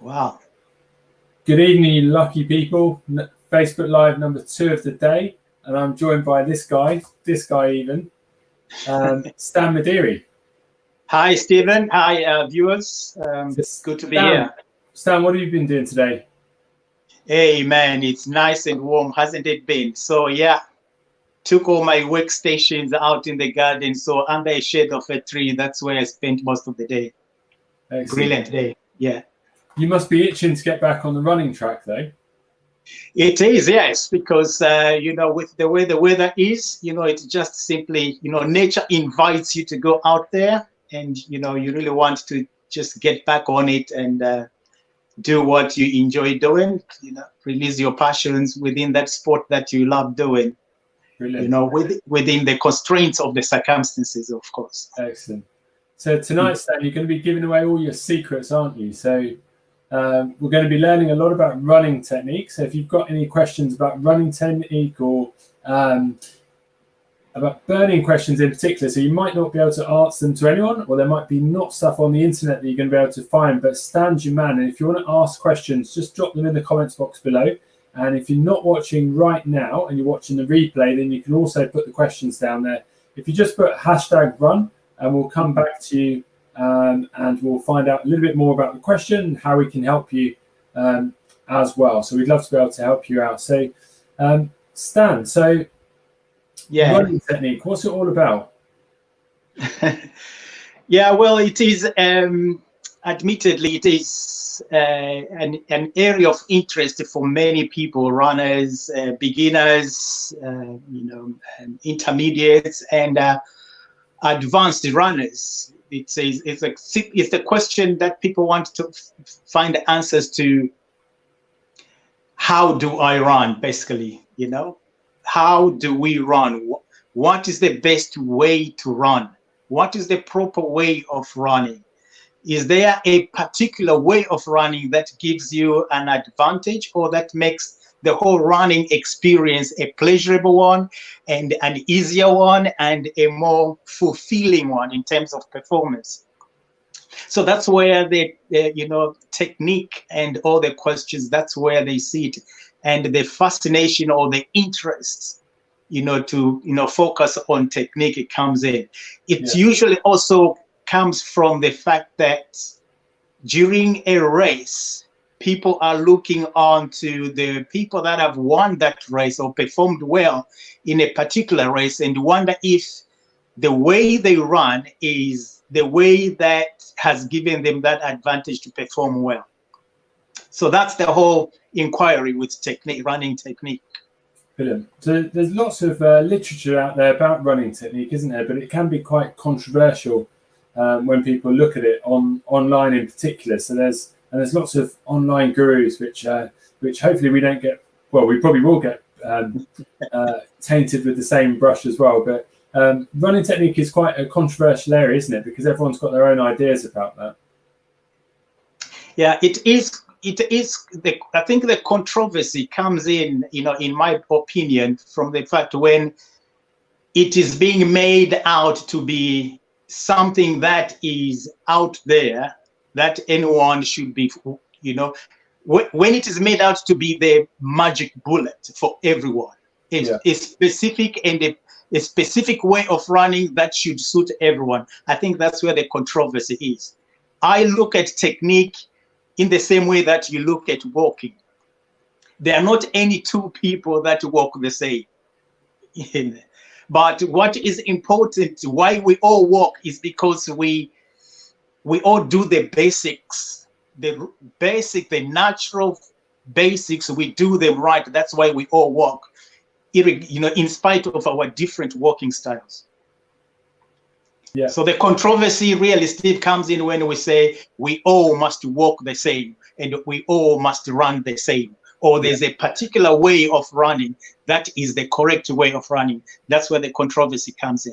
Wow. Good evening, you lucky people. Facebook Live number 2 of the day, and I'm joined by this guy even, Stan Mediri. Hi, Stephen. Hi, viewers. Good to be here. Stan, what have you been doing today? Hey, man, it's nice and warm, hasn't it been? So, yeah, took all my workstations out in the garden. So, under a shade of a tree, that's where I spent most of the day. Excellent. Brilliant day. Yeah. You must be itching to get back on the running track, though. It is, yes, because, with the way the weather is, it's just simply, nature invites you to go out there and, you really want to just get back on it and do what you enjoy doing, release your passions within that sport that you love doing. Brilliant. Within the constraints of the circumstances, of course. Excellent. So tonight, Stan, you're going to be giving away all your secrets, aren't you? So we're going to be learning a lot about running technique. So if you've got any questions about running technique or about burning questions in particular, so you might not be able to answer them to anyone, or there might be not stuff on the internet that you're going to be able to find, but Stan's your man. And if you want to ask questions, just drop them in the comments box below. And if you're not watching right now and you're watching the replay, then you can also put the questions down there. If you just put #run, and we'll come back to you and we'll find out a little bit more about the question and how we can help you as well. So we'd love to be able to help you out. So Stan, so yeah, running technique, what's it all about? Yeah, well, it is admittedly it is an area of interest for many people, runners, beginners, intermediates, and advanced runners. It's the question that people want to find answers to. How do I run? Basically, how do we run? What is the best way to run? What is the proper way of running? Is there a particular way of running that gives you an advantage, or that makes the whole running experience a pleasurable one and an easier one and a more fulfilling one in terms of performance? So that's where the technique and all the questions, that's where they see it, and the fascination or the interest, to focus on technique comes in. It usually also comes from the fact that during a race, people are looking on to the people that have won that race or performed well in a particular race and wonder if the way they run is the way that has given them that advantage to perform well. So that's the whole inquiry with technique, running technique. Brilliant. So there's lots of literature out there about running technique, isn't there? But it can be quite controversial when people look at it online in particular. So there's lots of online gurus which hopefully we don't get. Well, we probably will get tainted with the same brush as well. But running technique is quite a controversial area, isn't it? Because everyone's got their own ideas about that. Yeah, it is. I think the controversy comes in, in my opinion, from the fact when it is being made out to be something that is out there that anyone should be, when it is made out to be the magic bullet for everyone, a specific and a specific way of running that should suit everyone. I think that's where the controversy is. I look at technique in the same way that you look at walking. There are not any two people that walk the same. But what is important, why we all walk, is because we all do the basics, the natural basics. We do them right. That's why we all walk, in spite of our different walking styles. Yeah. So the controversy really, Steve, comes in when we say we all must walk the same and we all must run the same, or there's a particular way of running that is the correct way of running. That's where the controversy comes in.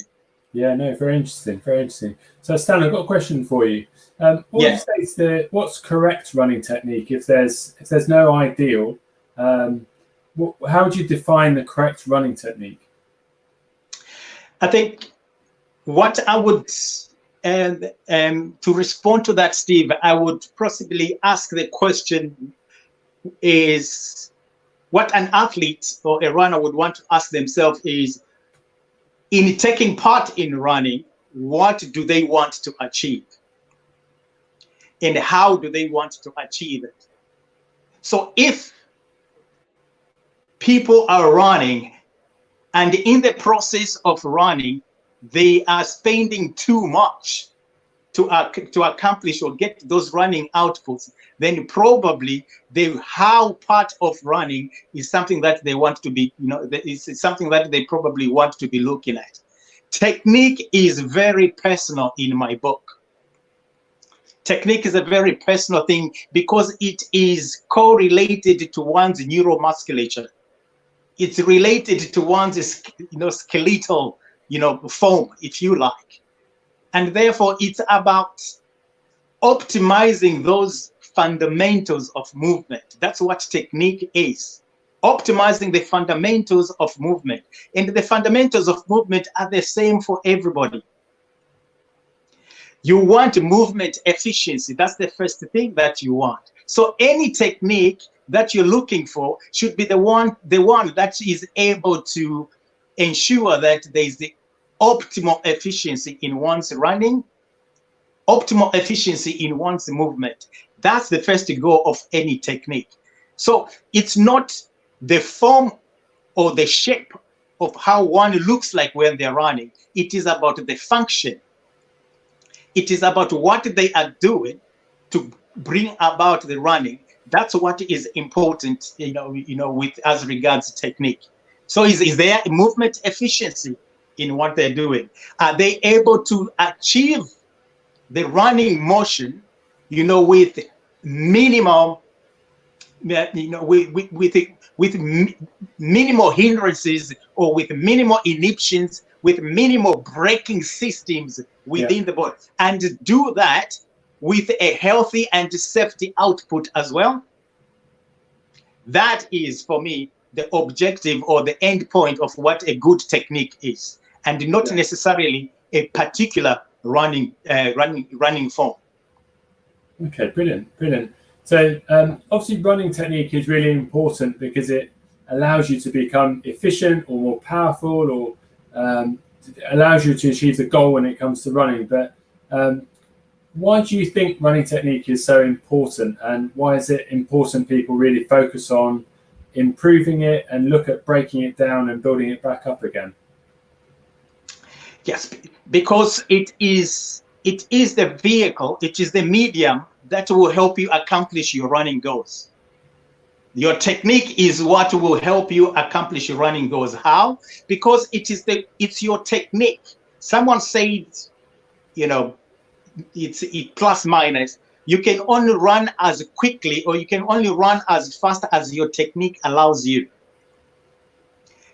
Yeah, no, very interesting, very interesting. So Stan, I've got a question for you. What would you say is what's correct running technique if there's no ideal? How would you define the correct running technique? I think what I would And to respond to that, Steve, I would possibly ask the question is, what an athlete or a runner would want to ask themselves is, in taking part in running, what do they want to achieve? And how do they want to achieve it? So if people are running and in the process of running, they are spending too much to accomplish or get those running outputs, then probably the how part of running is something that they want to be, it's something that they probably want to be looking at. Technique is very personal in my book. Technique is a very personal thing because it is correlated to one's neuromusculature. It's related to one's, skeletal, form, if you like. And therefore, it's about optimizing those fundamentals of movement. That's what technique is. Optimizing the fundamentals of movement. And the fundamentals of movement are the same for everybody. You want movement efficiency. That's the first thing that you want. So any technique that you're looking for should be the one that is able to ensure that there is the optimal efficiency in one's running, optimal efficiency in one's movement. That's the first goal of any technique. So it's not the form or the shape of how one looks like when they're running. It is about the function. It is about what they are doing to bring about the running. That's what is important, with as regards technique. So is there movement efficiency in what they're doing? Are they able to achieve the running motion, with minimal, with minimal hindrances or with minimal inhibitions, with minimal braking systems within the body, and do that with a healthy and safety output as well? That is, for me, the objective or the end point of what a good technique is, and not necessarily a particular running form. Okay, brilliant. So obviously running technique is really important because it allows you to become efficient or more powerful, or allows you to achieve the goal when it comes to running. But why do you think running technique is so important, and why is it important people really focus on improving it and look at breaking it down and building it back up again? Yes, because it is the vehicle, it is the medium that will help you accomplish your running goals. Your technique is what will help you accomplish your running goals. How? Because it's your technique. Someone said, it's plus minus. You can only run as quickly, or you can only run as fast as your technique allows you.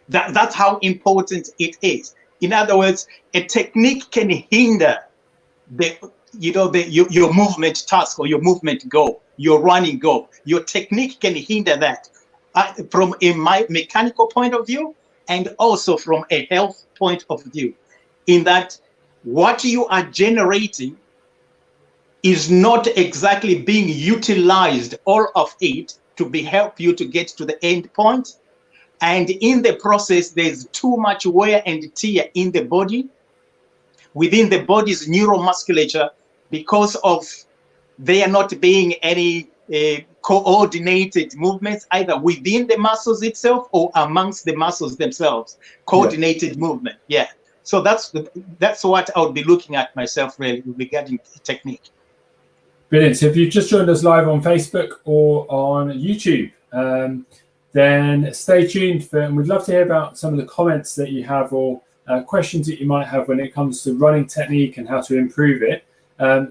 That's how important it is. In other words, a technique can hinder your movement task or your movement goal, your running goal. Your technique can hinder that from a mechanical point of view, and also from a health point of view, in that what you are generating is not exactly being utilized, all of it, to help you to get to the end point. And in the process, there's too much wear and tear in the body, within the body's neuromusculature, because of there not being any coordinated movements, either within the muscles itself or amongst the muscles themselves. Coordinated movement, So that's what I would be looking at myself, really, regarding technique. Brilliant. So if you've just joined us live on Facebook or on YouTube, then stay tuned and we'd love to hear about some of the comments that you have, or questions that you might have when it comes to running technique and how to improve it.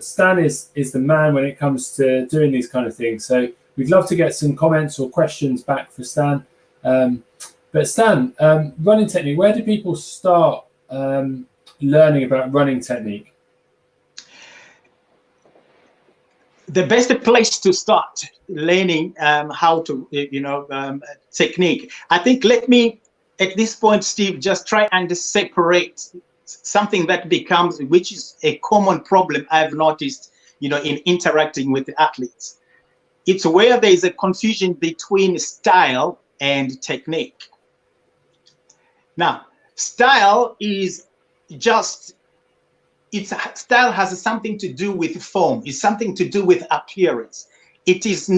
Stan is the man when it comes to doing these kind of things. So we'd love to get some comments or questions back for Stan. But Stan, running technique, where do people start learning about running technique? The best place to start learning how to, technique. I think, let me, at this point, Steve, just try and separate something that becomes, which is a common problem I've noticed, in interacting with the athletes. It's where there is a confusion between style and technique. Now, style is just, style has something to do with form, it's something to do with appearance. It is,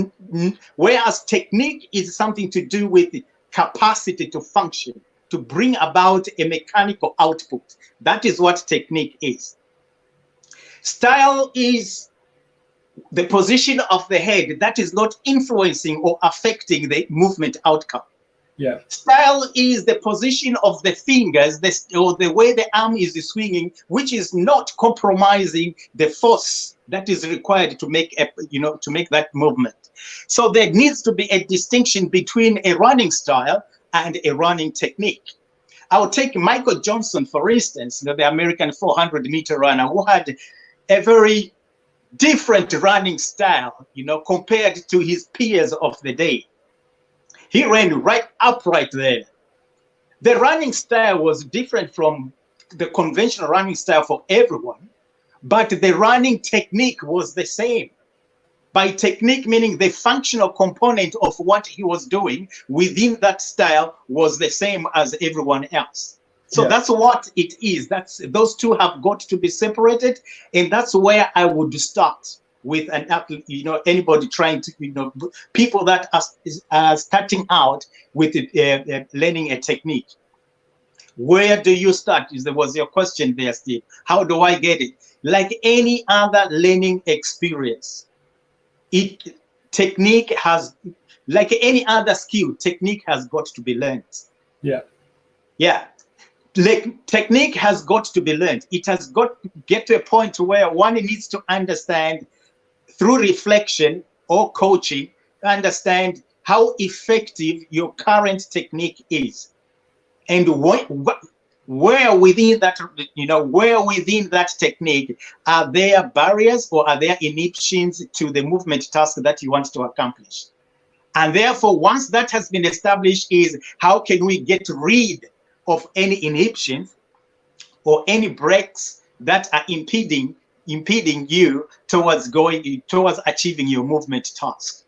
whereas technique is something to do with capacity to function, to bring about a mechanical output. That is what technique is. Style is the position of the head that is not influencing or affecting the movement outcome. Yeah. Style is the position of the fingers, or the way the arm is swinging, which is not compromising the force that is required to make to make that movement. So there needs to be a distinction between a running style and a running technique. I'll take Michael Johnson, for instance, the American 400-meter runner, who had a very different running style, compared to his peers of the day. He ran right upright there. The running style was different from the conventional running style for everyone, but the running technique was the same. By technique, meaning the functional component of what he was doing within that style was the same as everyone else. So that's what it is. Those two have got to be separated, and that's where I would start with an athlete, anybody trying to, people that are starting out with learning a technique. Where do you start? There was your question there, Steve. How do I get it? Like any other learning experience, technique has, like any other skill, technique has got to be learned. Yeah. Technique has got to be learned. It has got to get to a point where one needs to understand, through reflection or coaching, understand how effective your current technique is, and where within that, where within that technique are there barriers or are there inhibitions to the movement task that you want to accomplish. And therefore, once that has been established, is how can we get rid of any inhibitions or any breaks that are impeding you towards achieving your movement task.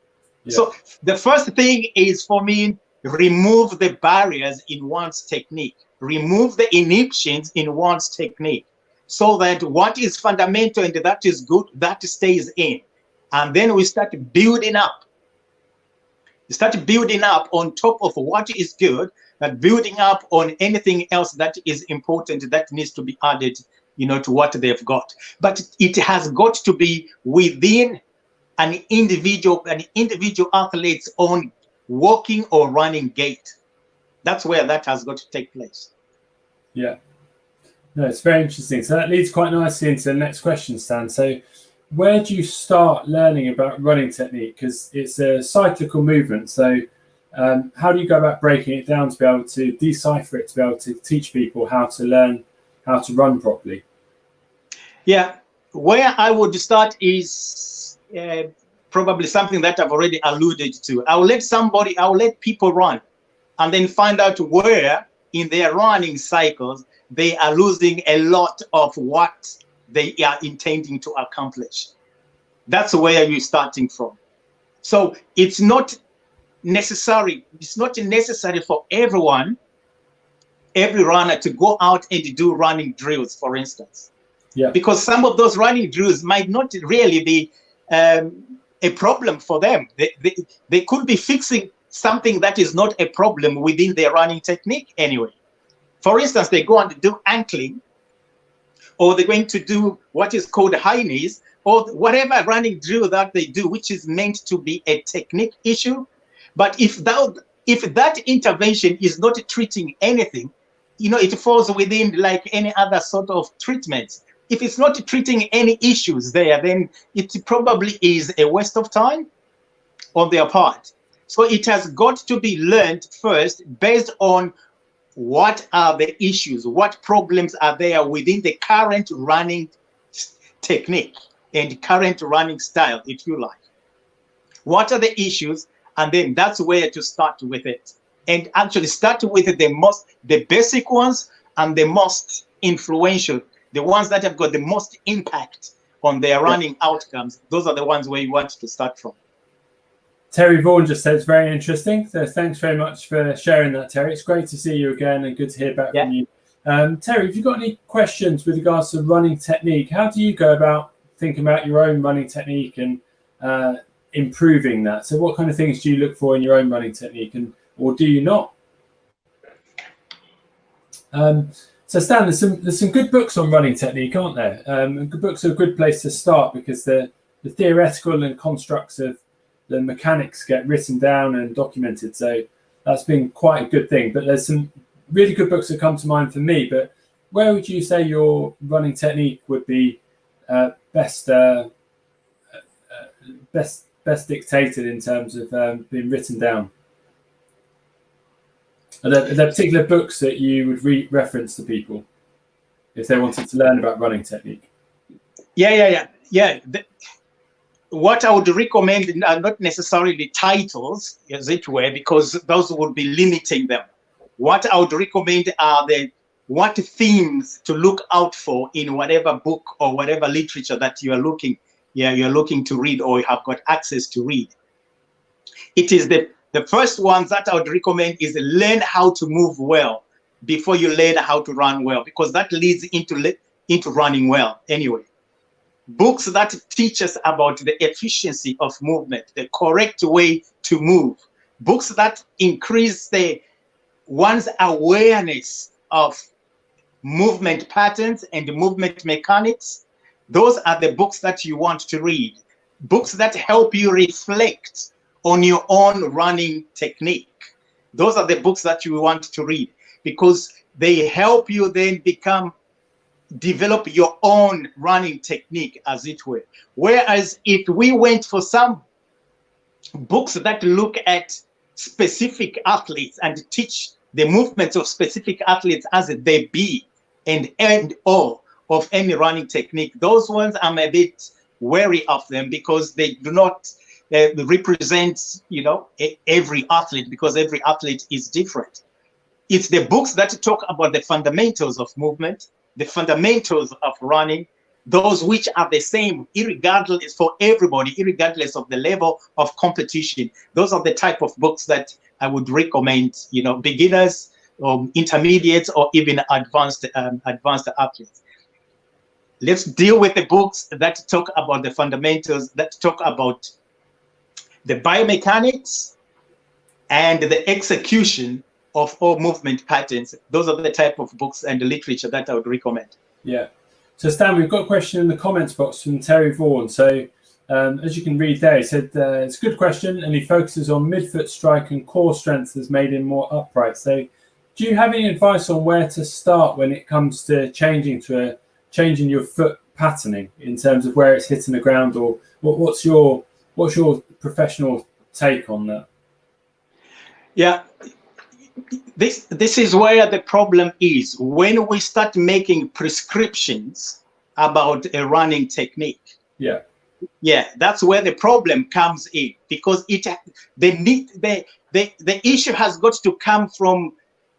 So the first thing is, for me, remove the barriers in one's technique, remove the inhibitions in one's technique, so that what is fundamental and that is good, that stays in. And then we start building up. You start building up on top of what is good, and building up on anything else that is important that needs to be added, to what they've got. But it has got to be within an individual athlete's own walking or running gait. That's where that has got to take place. Yeah. No, it's very interesting. So that leads quite nicely into the next question, Stan. So where do you start learning about running technique? Because it's a cyclical movement. So how do you go about breaking it down to be able to decipher it, to be able to teach people how to learn how to run properly? Yeah, where I would start is probably something that I've already alluded to. I'll let people run and then find out where in their running cycles they are losing a lot of what they are intending to accomplish. That's where you're starting from. So it's not necessary for every runner to go out and do running drills, for instance. Yeah. Because some of those running drills might not really be a problem for them. They could be fixing something that is not a problem within their running technique anyway. For instance, they go and do ankling, or they're going to do what is called high knees, or whatever running drill that they do, which is meant to be a technique issue. But if that intervention is not treating anything, it falls within like any other sort of treatment. If it's not treating any issues there, then it probably is a waste of time on their part. So it has got to be learned first based on what are the issues, what problems are there within the current running technique and current running style, if you like. What are the issues? And then that's where to start with it. And actually start with the basic ones, and the most influential, the ones that have got the most impact on their running outcomes, those are the ones where you want to start from. Terry Vaughan just said it's very interesting. So thanks very much for sharing that, Terry. It's great to see you again and good to hear back from you. Terry, have you got any questions with regards to running technique? How do you go about thinking about your own running technique and improving that? So what kind of things do you look for in your own running technique, or do you not? So Stan, there's some good books on running technique, aren't there? And good books are a good place to start because the theoretical and constructs of the mechanics get written down and documented. So that's been quite a good thing. But there's some really good books that come to mind for me. But where would you say your running technique would be best dictated in terms of being written down? Are there particular books that you would reference to people if they wanted to learn about running technique? Yeah. What I would recommend are not necessarily titles, as it were, because those would be limiting them. What I would recommend are what themes to look out for in whatever book or whatever literature that you're looking to read or you have got access to read. It is the first ones that I would recommend is learn how to move well before you learn how to run well, because that leads into running well anyway. Books that teach us about the efficiency of movement, the correct way to move. Books that increase one's awareness of movement patterns and movement mechanics. Those are the books that you want to read. Books that help you reflect on your own running technique. Those are the books that you want to read because they help you then develop your own running technique, as it were. Whereas if we went for some books that look at specific athletes and teach the movements of specific athletes as they be and end all of any running technique, those ones I'm a bit wary of them because they do not represent, every athlete, because every athlete is different. It's the books that talk about the fundamentals of movement, the fundamentals of running, those which are the same, irregardless for everybody, irregardless of the level of competition. Those are the type of books that I would recommend, beginners, intermediates, or even advanced athletes. Let's deal with the books that talk about the fundamentals, that talk about the biomechanics and the execution of all movement patterns. Those are the type of books and the literature that I would recommend. Yeah. So Stan, we've got a question in the comments box from Terry Vaughan. So as you can read there, he said, it's a good question and he focuses on midfoot strike and core strength has made him more upright. So do you have any advice on where to start when it comes to changing your foot patterning in terms of where it's hitting the ground, or what's your professional take on that? Yeah. This is where the problem is when we start making prescriptions about a running technique. Yeah, that's where the problem comes in, because the issue has got to come from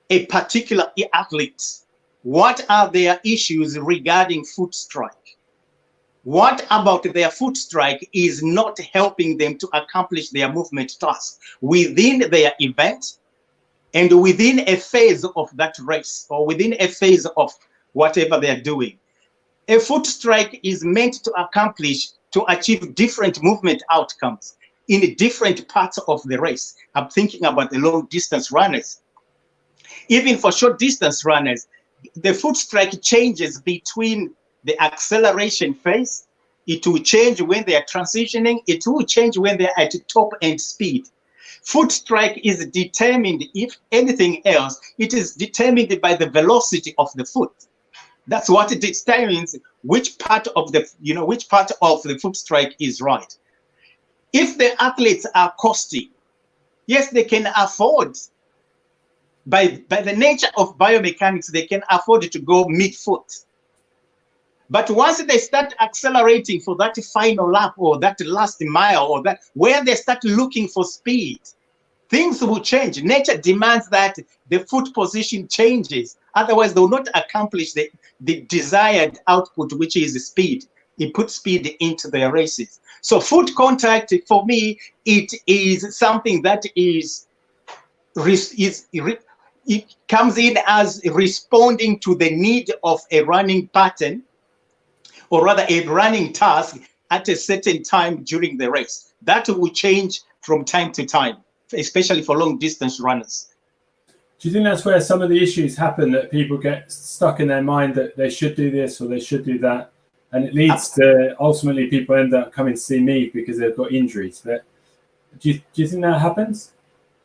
a particular athlete. What are their issues regarding foot strike? What about their foot strike is not helping them to accomplish their movement task within their event and within a phase of that race, or within a phase of whatever they're doing? A foot strike is meant to achieve different movement outcomes in different parts of the race. I'm thinking about the long distance runners. Even for short distance runners, the foot strike changes between the acceleration phase. It will change when they are transitioning. It will change when they're at top end speed. Foot strike is determined, if anything else, it is determined by the velocity of the foot. That's what it determines which part of the foot strike is right. If the athletes are costing, yes, they can afford, by the nature of biomechanics, they can afford to go mid-foot. But once they start accelerating for that final lap or that last mile, or that where they start looking for speed, things will change. Nature demands that the foot position changes Otherwise, they will not accomplish the desired output, which is speed. It puts speed into their races. So foot contact, for me, it is something that it comes in as responding to the need of a running pattern, or rather a running task at a certain time during the race. That will change from time to time, especially for long distance runners. Do you think that's where some of the issues happen, that people get stuck in their mind that they should do this or they should do that? And it leads to ultimately people end up coming to see me because they've got injuries. But do you think that happens?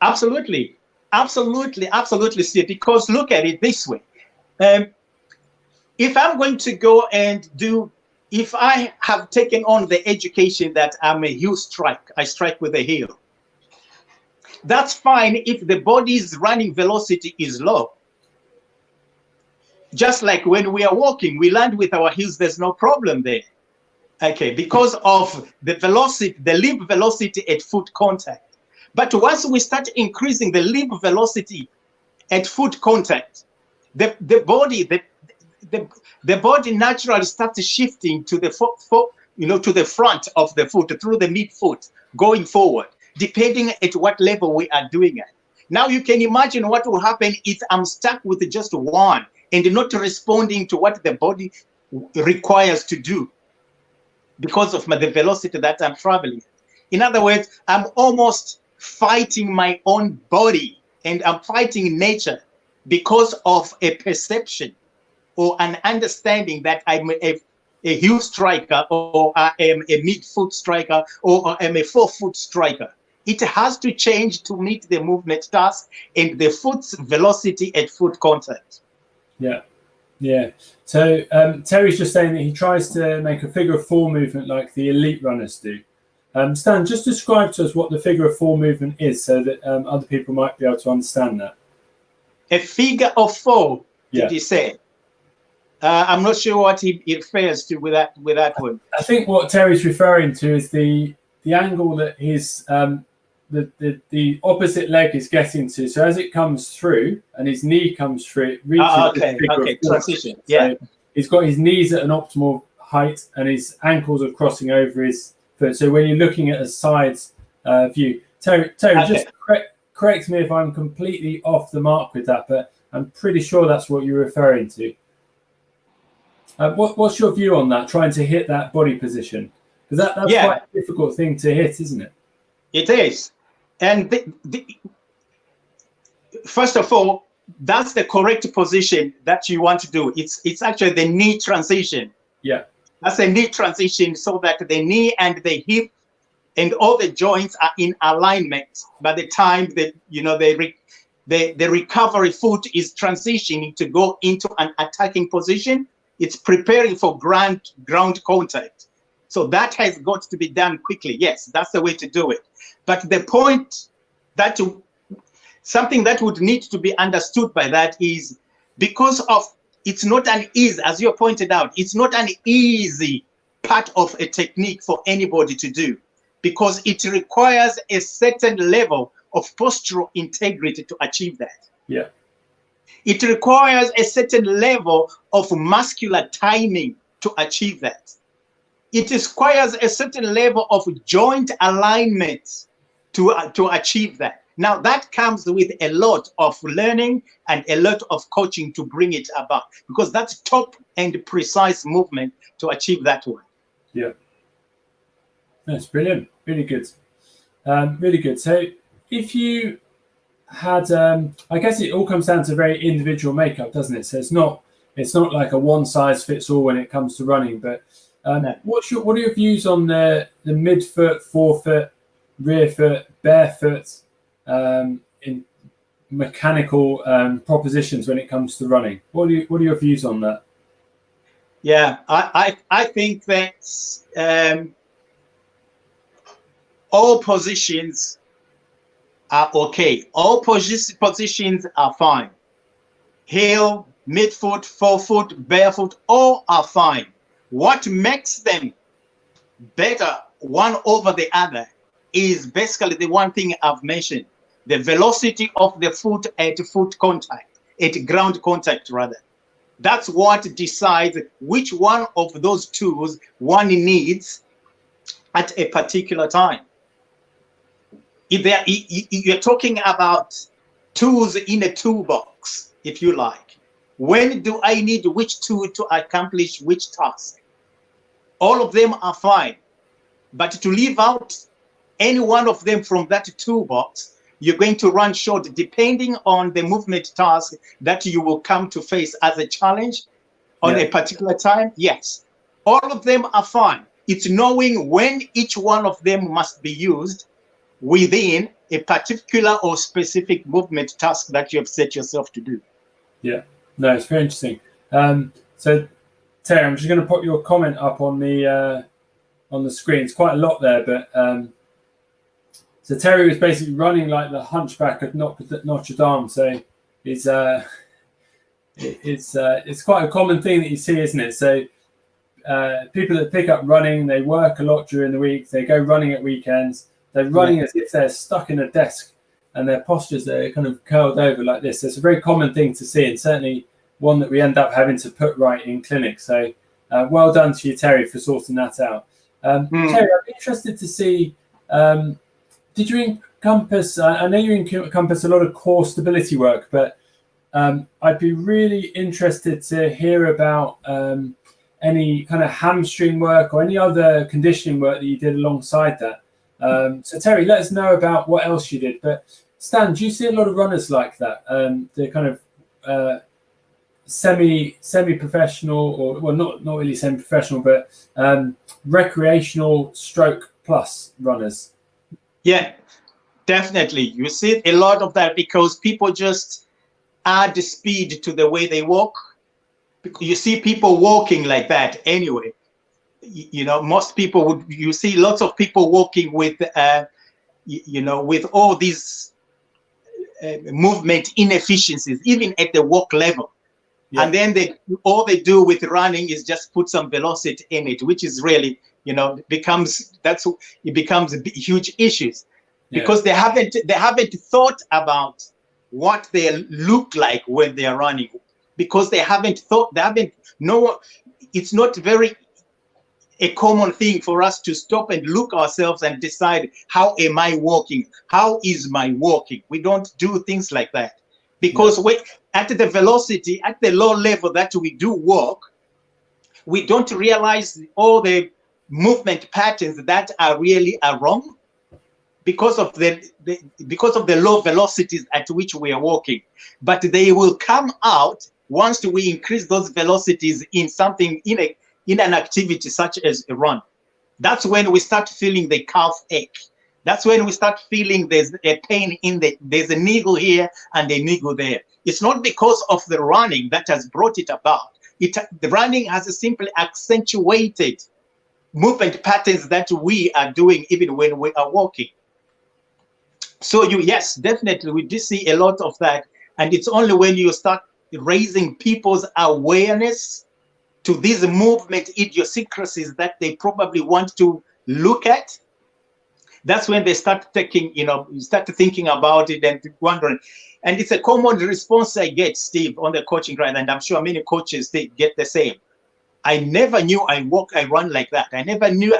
Absolutely. Absolutely, Steve. Because look at it this way. If I'm going to go and if I have taken on the education that I'm a heel striker, I strike with a heel. That's fine if the body's running velocity is low. Just like when we are walking, we land with our heels, there's no problem there. Okay, because of the velocity, the limb velocity at foot contact. But once we start increasing the limb velocity at foot contact, the body naturally starts shifting to the to the front of the foot, through the midfoot, going forward, depending at what level we are doing it. Now you can imagine what will happen if I'm stuck with just one and not responding to what the body requires to do because of the velocity that I'm traveling. In other words, I'm almost fighting my own body and I'm fighting nature because of a perception or an understanding that I'm a heel striker, or I am a mid-foot striker, or I am a forefoot striker. It has to change to meet the movement task and the foot's velocity at foot contact. Yeah. So Terry's just saying that he tries to make a figure of four movement like the elite runners do. Stan, just describe to us what the figure of four movement is so that other people might be able to understand that. A figure of four, did you say? I'm not sure what he refers to with that one. I think what Terry's referring to is the angle that his the opposite leg is getting to. So as it comes through and his knee comes through, it reaches transition. Yeah. So he's got his knees at an optimal height and his ankles are crossing over his foot. So when you're looking at a side view, Terry, just correct me if I'm completely off the mark with that, but I'm pretty sure that's what you're referring to. What's your view on that, trying to hit that body position? Because that's quite a difficult thing to hit, isn't it? It is. And first of all, that's the correct position that you want to do. It's actually the knee transition. Yeah. That's a knee transition so that the knee and the hip and all the joints are in alignment by the time that, the recovery foot is transitioning to go into an attacking position. It's preparing for ground contact. So that has got to be done quickly. Yes, that's the way to do it. But the point that something that would need to be understood by that is because of it's not an easy, as you pointed out, it's not an easy part of a technique for anybody to do because it requires a certain level of postural integrity to achieve that. Yeah. It requires a certain level of muscular timing to achieve that. It requires a certain level of joint alignment to achieve that. Now, that comes with a lot of learning and a lot of coaching to bring it about, because that's top and precise movement to achieve that one. Yeah. That's brilliant. Really good. Really good. So if you had, I guess it all comes down to very individual makeup, doesn't it? So it's not like a one size fits all when it comes to running, but No. what are your views on the midfoot, forefoot, rear foot, barefoot in mechanical propositions when it comes to running? What are your views on that? Yeah, I think that all positions are okay. All positions are fine. Heel, midfoot, forefoot, barefoot, all are fine. What makes them better one over the other is basically the one thing I've mentioned, the velocity of the foot at foot contact. at ground contact rather. That's what decides which one of those tools one needs at a particular time. If you're talking about tools in a toolbox, if you like, when do I need which tool to accomplish which task? All of them are fine, but to leave out any one of them from that toolbox, you're going to run short depending on the movement task that you will come to face as a challenge on a particular time. Yes, all of them are fine. It's knowing when each one of them must be used within a particular or specific movement task that you have set yourself to do. Yeah, no, it's very interesting. So, Terry, I'm just going to put your comment up on the screen. It's quite a lot there, but so Terry was basically running like the Hunchback of Notre Dame. So it's quite a common thing that you see, isn't it? So people that pick up running, they work a lot during the week. They go running at weekends. They're running as if they're stuck in a desk, and their postures are kind of curled over like this. It's a very common thing to see, and certainly one that we end up having to put right in clinic. So well done to you, Terry, for sorting that out. Terry, I'm interested to see, did you encompass, I know you encompass a lot of core stability work, but I'd be really interested to hear about any kind of hamstring work or any other conditioning work that you did alongside that. So Terry, let us know about what else you did. But Stan, do you see a lot of runners like that? The kind of semi-professional, or well, not really semi-professional, but recreational stroke plus runners? Yeah, definitely. You see a lot of that because people just add speed to the way they walk. You see people walking like that anyway. You know, most people would, you see lots of people walking with, with all these movement inefficiencies, even at the walk level. Yeah. And then all they do with running is just put some velocity in it, which is really, it becomes huge issues because they haven't thought about what they look like when they are running, because it's not very a common thing for us to stop and look ourselves and decide, how am I walking? How is my walking? We don't do things like that because at the velocity, at the low level that we do walk, we don't realize all the movement patterns that are really wrong because of the low velocities at which we are walking. But they will come out once we increase those velocities in something, in an activity such as a run. That's when we start feeling the calf ache. That's when we start feeling there's a pain there's a niggle here and a niggle there. It's not because of the running that has brought it about. The running has simply accentuated movement patterns that we are doing even when we are walking. So yes, definitely we do see a lot of that. And it's only when you start raising people's awareness to these movement idiosyncrasies that they probably want to look at, that's when they start start thinking about it and wondering. And it's a common response I get, Steve, on the coaching ground, and I'm sure many coaches, they get the same. I never knew I run like that. I never knew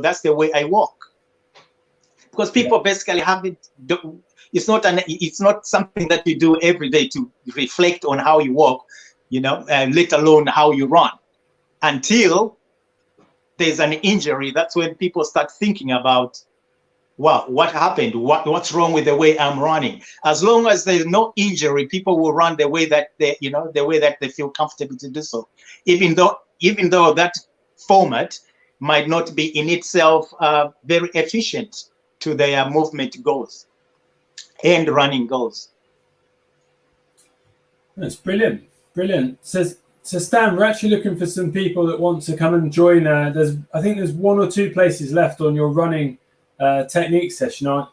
that's the way I walk. Because people basically haven't, it's not something that you do every day to reflect on how you walk, let alone how you run. Until there's an injury, that's when people start thinking about, well, what happened? What's wrong with the way I'm running? As long as there's no injury, people will run the way that they feel comfortable to do so. Even though that format might not be in itself very efficient to their movement goals and running goals. That's brilliant. So Stan, we're actually looking for some people that want to come and join. I think there's one or two places left on your running technique session,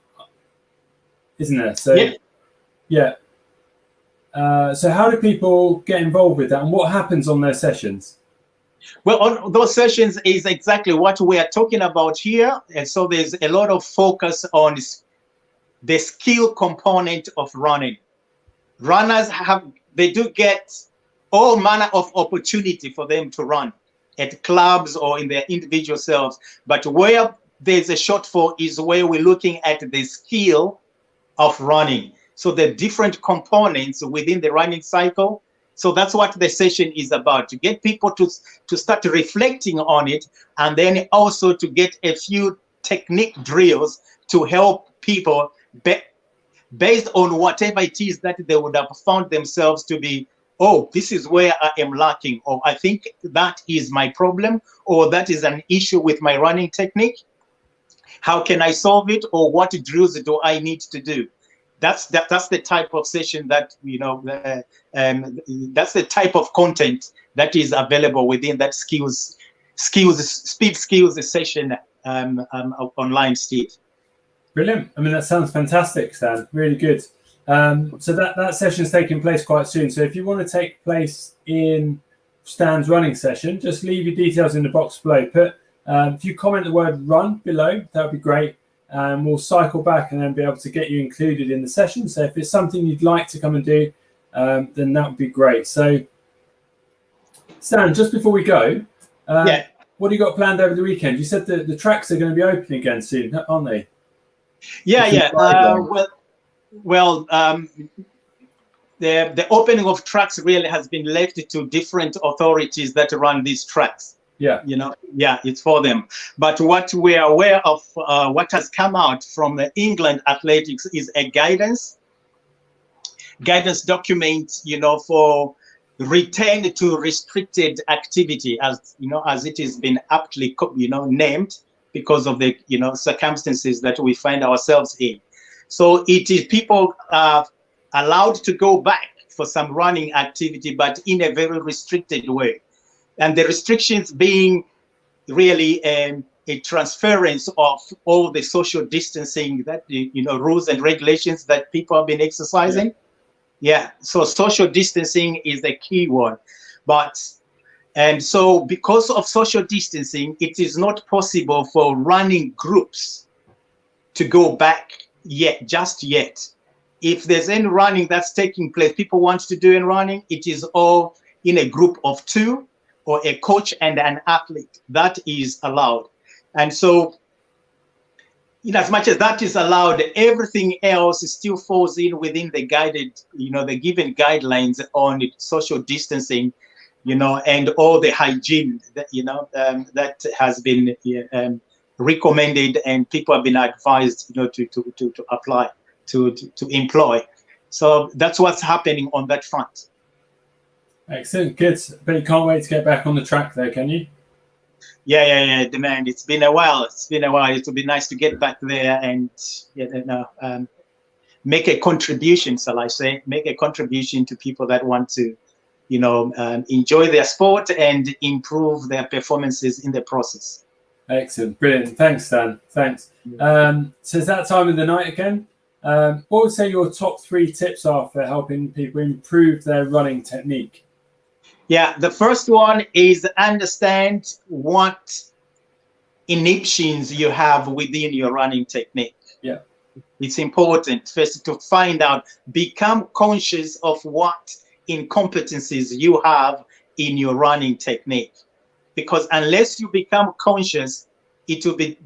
isn't there? So yeah. So how do people get involved with that, and what happens on their sessions? Well, on those sessions is exactly what we are talking about here. And so there's a lot of focus on the skill component of running. runners they do get all manner of opportunity for them to run at clubs or in their individual selves. But where there's a shortfall is where we're looking at the skill of running. So the different components within the running cycle. So that's what the session is about, to get people to start reflecting on it, and then also to get a few technique drills to help people based on whatever it is that they would have found themselves to be, oh, this is where I am lacking, or I think that is my problem, or that is an issue with my running technique. How can I solve it, or what drills do I need to do? That's the type of session that, that's the type of content that is available within that speed skills session online, Steve. Brilliant. I mean, that sounds fantastic, Stan. Really good. So that session is taking place quite soon. So if you want to take place in Stan's running session, just leave your details in the box below. If you comment the word run below, that would be great. We'll cycle back and then be able to get you included in the session. So if it's something you'd like to come and do, then that would be great. So Stan, just before we go, what do you got planned over the weekend? You said the tracks are going to be open again soon, aren't they? Yeah. The opening of tracks really has been left to different authorities that run these tracks. Yeah. It's for them. But what we are aware of, what has come out from the England Athletics is a guidance document, for return to restricted activity, as it has been aptly, named, because of the, circumstances that we find ourselves in. So it is people are allowed to go back for some running activity, but in a very restricted way. And the restrictions being really a transference of all the social distancing that, rules and regulations that people have been exercising. Yeah. So social distancing is the key one. And so because of social distancing, it is not possible for running groups to go back just yet. If there's any running that's taking place, people want to do in running, it is all in a group of 2 or a coach and an athlete. That is allowed. And so in as much as that is allowed, everything else still falls in within the guided, the given guidelines on social distancing, and all the hygiene that, that has been recommended and people have been advised, to apply, to employ. So that's what's happening on that front. Excellent, good. But you can't wait to get back on the track there, can you? Yeah, demand. It's been a while. It would be nice to get back there and make a contribution, shall I say, make a contribution to people that want to, enjoy their sport and improve their performances in the process. Excellent, brilliant. Thanks, Stan. Thanks. So it's that time of the night again. What would say your top 3 tips are for helping people improve their running technique? Yeah, the first one is understand what inhibitions you have within your running technique. Yeah. It's important first to find out, become conscious of what incompetencies you have in your running technique. Because unless you become conscious, it will be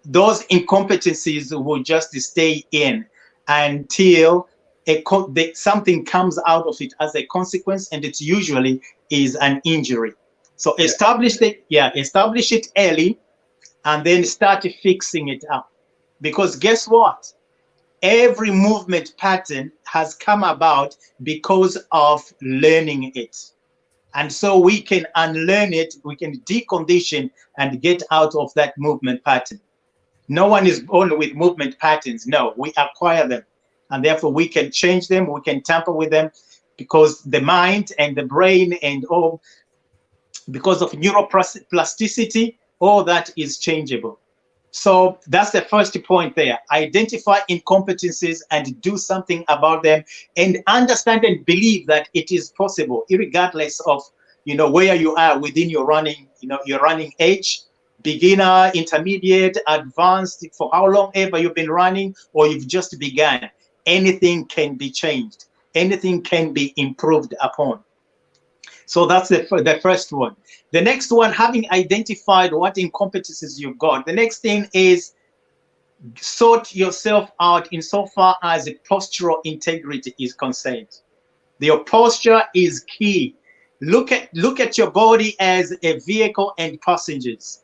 those incompetencies will just stay in until something comes out of it as a consequence, and it usually is an injury. So establish it early, and then start fixing it up. Because guess what? Every movement pattern has come about because of learning it. And so we can unlearn it, we can decondition and get out of that movement pattern. No one is born with movement patterns. No, we acquire them. And therefore we can change them, we can tamper with them, because the mind and the brain and all, because of neuroplasticity, all that is changeable. So that's the first point there. Identify incompetencies and do something about them, and understand and believe that it is possible, regardless of, where you are within your running, your running age, beginner, intermediate, advanced, for how long ever you've been running or you've just begun. Anything can be changed. anything can be improved upon. So that's the first one. The next one, having identified what incompetencies you've got, the next thing is sort yourself out insofar as postural integrity is concerned. Your posture is key. Look at your body as a vehicle and passengers.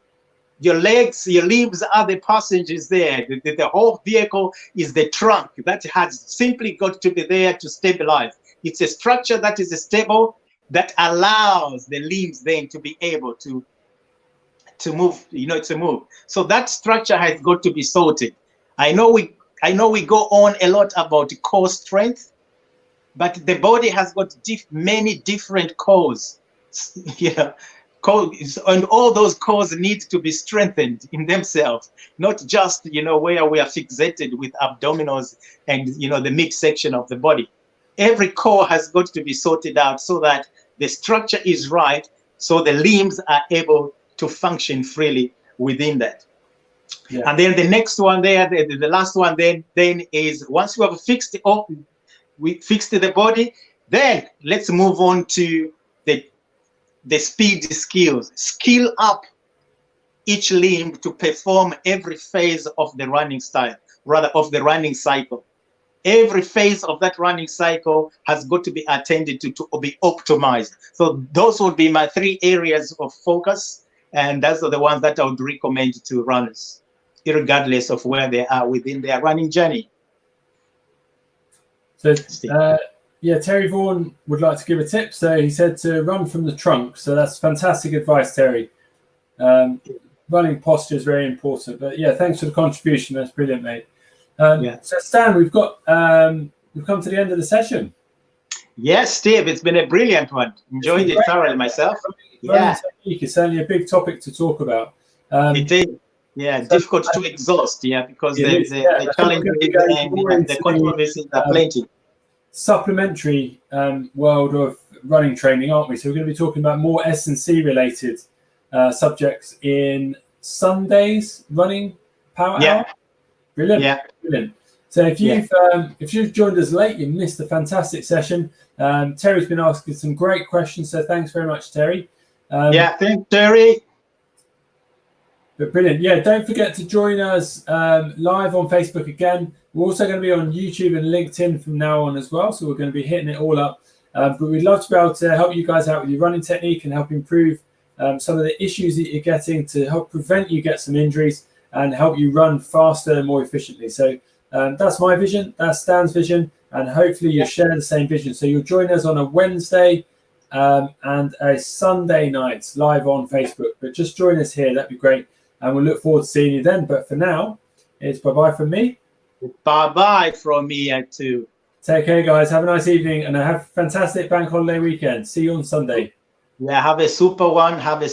Your legs, your limbs are the passengers there. The whole vehicle is the trunk that has simply got to be there to stabilize. It's a structure that is stable, that allows the limbs then to be able to move, to move. So that structure has got to be sorted. I know we go on a lot about core strength, but the body has got many different cores. And all those cores need to be strengthened in themselves, not just where we are fixated with abdominals and the midsection of the body. Every core has got to be sorted out so that the structure is right, so the limbs are able to function freely within that. Yeah. And then the next one there, the last one then is, once you have fixed the body, then let's move on to the speed skills. Skill up each limb to perform every phase of the running style, rather of the running cycle. Every phase of that running cycle has got to be attended to be optimized. So those would be my 3 areas of focus, and those are the ones that I would recommend to runners, regardless of where they are within their running journey. So, yeah, Terry Vaughan would like to give a tip. So he said to run from the trunk. So that's fantastic advice, Terry. Running posture is very important. But yeah, thanks for the contribution. That's brilliant, mate. So Stan, we've come to the end of the session. Yes, Steve, it's been a brilliant one. Enjoyed it thoroughly myself. Running technique is certainly a big topic to talk about. It is. Yeah, so difficult to exhaust. Yeah, because the challenges and the controversies are plenty. Supplementary world of running training, aren't we? So we're going to be talking about more S&C related subjects in Sunday's running power hour. Brilliant. Yeah. Brilliant. So if you've joined us late, you missed a fantastic session. Terry's been asking some great questions, so thanks very much, Terry. Thanks, Terry. But brilliant. Yeah, don't forget to join us live on Facebook again. We're also going to be on YouTube and LinkedIn from now on as well, so we're going to be hitting it all up. But we'd love to be able to help you guys out with your running technique and help improve some of the issues that you're getting, to help prevent you get some injuries and help you run faster and more efficiently. So that's my vision, that's Stan's vision, and hopefully you'll share the same vision. So you'll join us on a Wednesday and a Sunday night live on Facebook. But just join us here, that'd be great. And we'll look forward to seeing you then. But for now, it's bye-bye from me. Bye-bye from me too. Take care, guys. Have a nice evening and have a fantastic bank holiday weekend. See you on Sunday. Yeah, have a super one. Have a